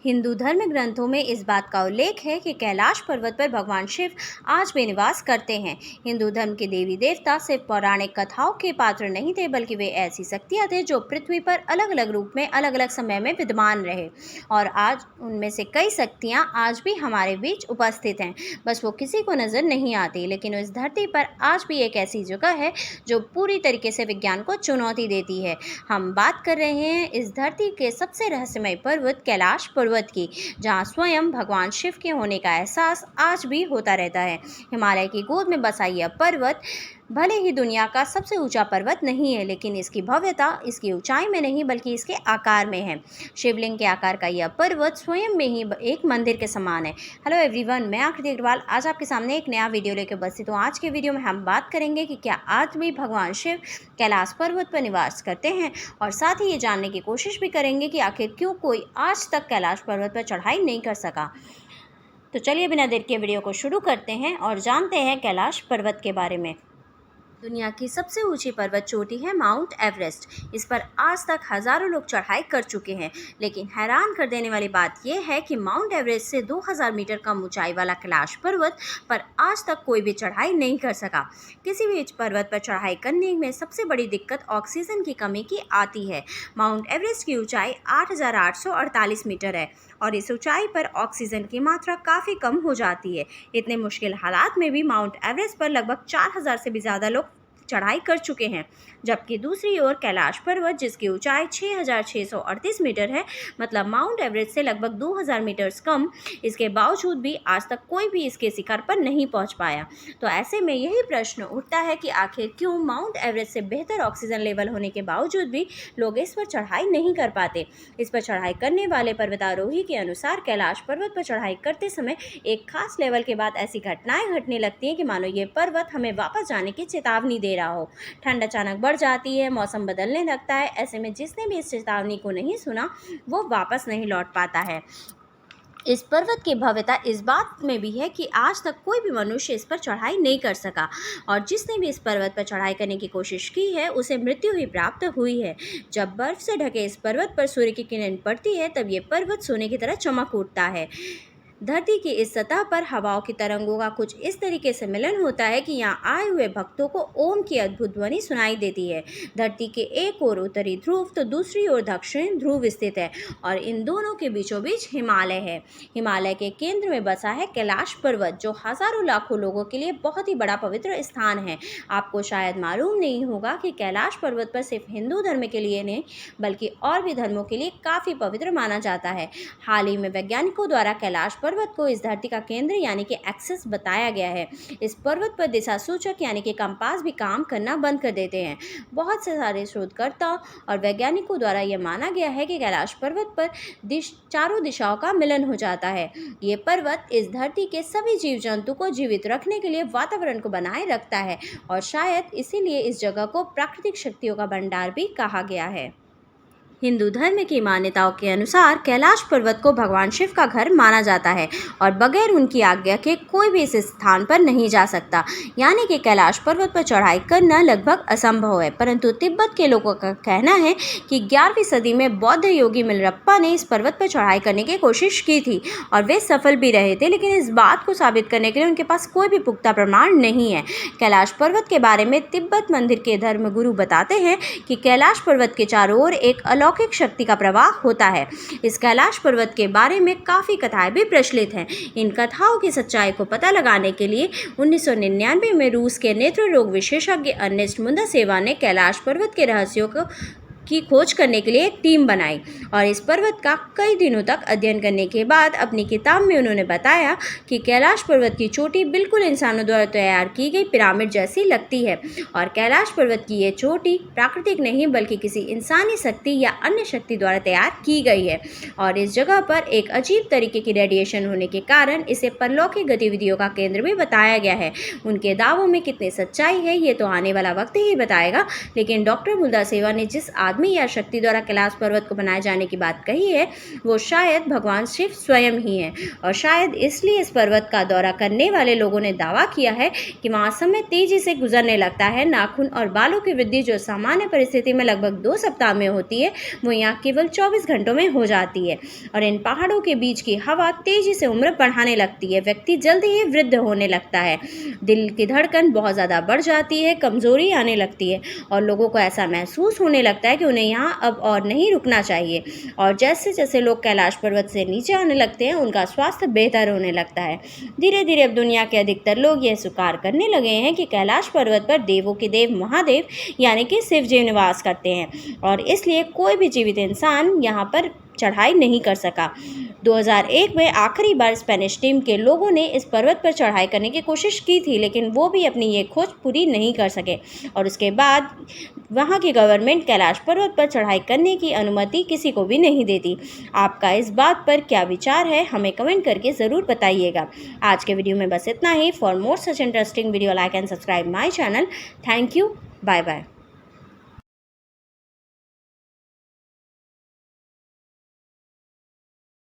हिंदू धर्म ग्रंथों में इस बात का उल्लेख है कि कैलाश पर्वत पर भगवान शिव आज भी निवास करते हैं। हिंदू धर्म के देवी देवता सिर्फ पौराणिक कथाओं के पात्र नहीं थे, बल्कि वे ऐसी शक्तियां थे जो पृथ्वी पर अलग अलग रूप में अलग अलग समय में विद्यमान रहे। और आज उनमें से कई शक्तियां आज भी हमारे बीच उपस्थित हैं, बस वो किसी को नजर नहीं आती। लेकिन इस धरती पर आज भी एक ऐसी जगह है जो पूरी तरीके से विज्ञान को चुनौती देती है। हम बात कर रहे हैं इस धरती के सबसे रहस्यमय पर्वत कैलाश पर्वत की, जहां स्वयं भगवान शिव के होने का एहसास आज भी होता रहता है। हिमालय की गोद में बसा यह पर्वत भले ही दुनिया का सबसे ऊंचा पर्वत नहीं है, लेकिन इसकी भव्यता इसकी ऊंचाई में नहीं बल्कि इसके आकार में है। शिवलिंग के आकार का यह पर्वत स्वयं में ही एक मंदिर के समान है। हेलो एवरीवन, मैं आकृति अग्रवाल आज आपके सामने एक नया वीडियो लेकर उपस्थित हूँ। आज के वीडियो में हम बात करेंगे कि क्या आज भी भगवान शिव कैलाश पर्वत पर निवास करते हैं, और साथ ही ये जानने की कोशिश भी करेंगे कि आखिर क्यों कोई आज तक कैलाश पर्वत पर चढ़ाई नहीं कर सका। तो चलिए बिना देर के वीडियो को शुरू करते हैं और जानते हैं कैलाश पर्वत के बारे में। दुनिया की सबसे ऊंची पर्वत चोटी है माउंट एवरेस्ट। इस पर आज तक हजारों लोग चढ़ाई कर चुके हैं, लेकिन हैरान कर देने वाली बात यह है कि माउंट एवरेस्ट से 2000 मीटर कम ऊंचाई वाला कैलाश पर्वत पर आज तक कोई भी चढ़ाई नहीं कर सका। किसी भी पर्वत पर चढ़ाई करने में सबसे बड़ी दिक्कत ऑक्सीजन की कमी की आती है। माउंट एवरेस्ट की ऊंचाई 8848 मीटर है और इस ऊंचाई पर ऑक्सीजन की मात्रा काफ़ी कम हो जाती है। इतने मुश्किल हालात में भी माउंट एवरेस्ट पर लगभग 4000 से भी ज़्यादा लोग चढ़ाई कर चुके हैं, जबकि दूसरी ओर कैलाश पर्वत जिसकी ऊंचाई 6638 मीटर है, मतलब माउंट एवरेस्ट से लगभग 2000 मीटर्स कम, इसके बावजूद भी आज तक कोई भी इसके शिखर पर नहीं पहुंच पाया। तो ऐसे में यही प्रश्न उठता है कि आखिर क्यों माउंट एवरेस्ट से बेहतर ऑक्सीजन लेवल होने के बावजूद भी लोग इस पर चढ़ाई नहीं कर पाते। इस पर चढ़ाई करने वाले पर्वतारोही के अनुसार कैलाश पर्वत पर चढ़ाई करते समय एक खास लेवल के बाद ऐसी घटनाएं घटने लगती हैं कि मानो ये पर्वत हमें वापस जाने की चेतावनी दे रहा हो। ठंड अचानक बढ़ जाती है, मौसम बदलने लगता है। ऐसे में जिसने भी इस चेतावनी को नहीं सुना वो वापस नहीं लौट पाता है। इस पर्वत की भव्यता इस बात में भी है कि आज तक कोई भी मनुष्य इस पर चढ़ाई नहीं कर सका, और जिसने भी इस पर्वत पर चढ़ाई करने की कोशिश की है उसे मृत्यु ही प्राप्त हुई है। जब बर्फ से ढके इस पर्वत पर सूर्य की किरण पड़ती है तब ये पर्वत सोने की तरह चमक उठता है। धरती की इस सतह पर हवाओं की तरंगों का कुछ इस तरीके से मिलन होता है कि यहाँ आए हुए भक्तों को ओम की अद्भुत ध्वनि सुनाई देती है। धरती के एक ओर उत्तरी ध्रुव तो दूसरी ओर दक्षिण ध्रुव स्थित है, और इन दोनों के बीचों बीच हिमालय है। हिमालय के केंद्र में बसा है कैलाश पर्वत, जो हजारों लाखों लोगों के लिए बहुत ही बड़ा पवित्र स्थान है। आपको शायद मालूम नहीं होगा कि कैलाश पर्वत पर सिर्फ हिंदू धर्म के लिए नहीं बल्कि और भी धर्मों के लिए काफ़ी पवित्र माना जाता है। हाल ही में वैज्ञानिकों द्वारा कैलाश पर्वत को इस धरती का केंद्र यानी कि एक्सिस बताया गया है। इस पर्वत पर दिशा सूचक यानी कि कंपास भी काम करना बंद कर देते हैं। बहुत से सारे शोधकर्ताओं और वैज्ञानिकों द्वारा यह माना गया है कि कैलाश पर्वत पर चारों दिशाओं का मिलन हो जाता है। ये पर्वत इस धरती के सभी जीव जंतु को जीवित रखने के लिए वातावरण को बनाए रखता है, और शायद इसीलिए इस जगह को प्राकृतिक शक्तियों का भंडार भी कहा गया है। हिंदू धर्म की मान्यताओं के अनुसार कैलाश पर्वत को भगवान शिव का घर माना जाता है, और बगैर उनकी आज्ञा के कोई भी इस स्थान पर नहीं जा सकता, यानी कि कैलाश पर्वत पर चढ़ाई करना लगभग असंभव है। परंतु तिब्बत के लोगों का कहना है कि 11वीं सदी में बौद्ध योगी मिलरप्पा ने इस पर्वत पर चढ़ाई करने की कोशिश की थी और वे सफल भी रहे थे, लेकिन इस बात को साबित करने के लिए उनके पास कोई भी पुख्ता प्रमाण नहीं है। कैलाश पर्वत के बारे में तिब्बत मंदिर के धर्मगुरु बताते हैं कि कैलाश पर्वत के चारों ओर एक अलौकिक शक्ति का प्रवाह होता है। इस कैलाश पर्वत के बारे में काफ़ी कथाएं भी प्रचलित हैं। इन कथाओं की सच्चाई को पता लगाने के लिए 1999 में रूस के नेत्र रोग विशेषज्ञ अर्नेस्ट मुंदासेवा ने कैलाश पर्वत के रहस्यों की खोज करने के लिए एक टीम बनाई, और इस पर्वत का कई दिनों तक अध्ययन करने के बाद अपनी किताब में उन्होंने बताया कि कैलाश पर्वत की चोटी बिल्कुल इंसानों द्वारा तैयार की गई पिरामिड जैसी लगती है, और कैलाश पर्वत की ये चोटी प्राकृतिक नहीं बल्कि किसी इंसानी शक्ति या अन्य शक्ति द्वारा तैयार की गई है। और इस जगह पर एक अजीब तरीके की रेडिएशन होने के कारण इसे परलौकिक गतिविधियों का केंद्र भी बताया गया है। उनके दावों में कितनी सच्चाई है ये तो आने वाला वक्त ही बताएगा, लेकिन डॉक्टर मुंदासेवा ने जिस आदमी ब्राह्मी या शक्ति द्वारा कैलाश पर्वत को बनाए जाने की बात कही है वो शायद भगवान शिव स्वयं ही हैं। और शायद इसलिए इस पर्वत का दौरा करने वाले लोगों ने दावा किया है कि वहाँ समय तेजी से गुजरने लगता है। नाखून और बालों की वृद्धि जो सामान्य परिस्थिति में लगभग 2 सप्ताह में होती है वो यहाँ केवल 24 घंटों में हो जाती है। और इन पहाड़ों के बीच की हवा तेजी से उम्र बढ़ाने लगती है। व्यक्ति जल्दी ही वृद्ध होने लगता है, दिल की धड़कन बहुत ज़्यादा बढ़ जाती है, कमजोरी आने लगती है और लोगों को ऐसा महसूस होने लगता है कि उन्हें यहाँ अब और नहीं रुकना चाहिए। और जैसे जैसे लोग कैलाश पर्वत से नीचे आने लगते हैं उनका स्वास्थ्य बेहतर होने लगता है। धीरे धीरे अब दुनिया के अधिकतर लोग यह स्वीकार करने लगे हैं कि कैलाश पर्वत पर देवों के देव महादेव यानी कि शिव जी निवास करते हैं और इसलिए कोई भी जीवित इंसान यहाँ पर चढ़ाई नहीं कर सका। 2001 में आखिरी बार स्पेनिश टीम के लोगों ने इस पर्वत पर चढ़ाई करने की कोशिश की थी, लेकिन वो भी अपनी ये खोज पूरी नहीं कर सके और उसके बाद वहाँ की गवर्नमेंट कैलाश पर्वत पर चढ़ाई करने की अनुमति किसी को भी नहीं देती। आपका इस बात पर क्या विचार है हमें कमेंट करके ज़रूर बताइएगा। आज के वीडियो में बस इतना ही। For more such interesting video like and subscribe my channel. Thank you. Bye bye.